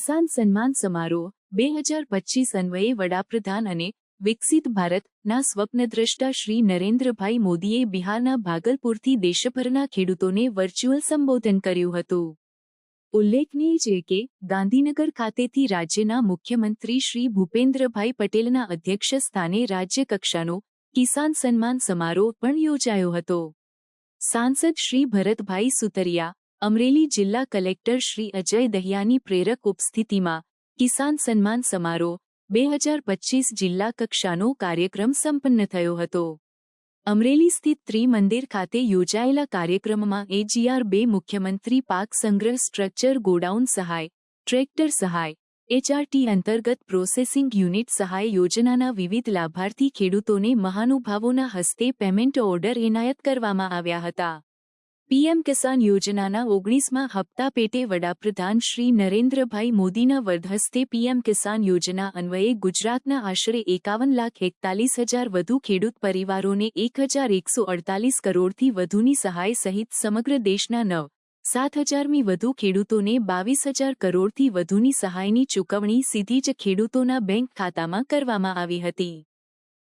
કિસાન સન્માન સમારોહ 2025 અન્વયે વડાપ્રધાન અને વિકસિત ભારતના સ્વપ્નદ્રષ્ટા શ્રી નરેન્દ્રભાઈ મોદીએ બિહારના ભાગલપુરથી દેશભરના ખેડૂતોને વર્ચ્યુઅલ સંબોધન કર્યું હતું. ઉલ્લેખનીય છે કે ગાંધીનગર ખાતેથી રાજ્યના મુખ્યમંત્રી શ્રી ભૂપેન્દ્રભાઈ પટેલના અધ્યક્ષસ્થાને રાજ્યકક્ષાનો કિસાન સન્માન સમારોહ પણ યોજાયો હતો. સાંસદ શ્રી ભરતભાઈ સુતરિયા, અમરેલી જિલ્લા કલેક્ટર શ્રી અજય દહિયાની પ્રેરક ઉપસ્થિતિમાં કિસાન સન્માન સમારોહ 2025 જિલ્લા કક્ષાનો કાર્યક્રમ સંપન્ન થયો હતો. અમરેલી સ્થિત ત્રિમંદિર ખાતે યોજાયેલા કાર્યક્રમમાં AGR-2 મુખ્યમંત્રી પાક સંગ્રહ સ્ટ્રક્ચર ગોડાઉન સહાય, ટ્રેક્ટર સહાય, HRT અંતર્ગત પ્રોસેસિંગ યુનિટ સહાય યોજનાના વિવિધ લાભાર્થી ખેડૂતોને મહાનુભાવોના હસ્તે પેમેન્ટ ઓર્ડર એનાયત કરવામાં આવ્યા હતા. પીએમ કિસાન યોજનાના 19મા હપ્તા પેટે વડાપ્રધાન શ્રી નરેન્દ્રભાઈ મોદીના વરદહસ્તે પીએમ કિસાન યોજના અન્વયે ગુજરાતના આશરે 51,41,000 વધુ ખેડૂત પરિવારોને 1,148 કરોડથી વધુની સહાય સહિત સમગ્ર દેશના 9,07,000મી વધુ ખેડૂતોને 22,000 કરોડથી વધુની સહાયની ચૂકવણી સીધી જ ખેડૂતોના બેંક ખાતામાં કરવામાં આવી હતી.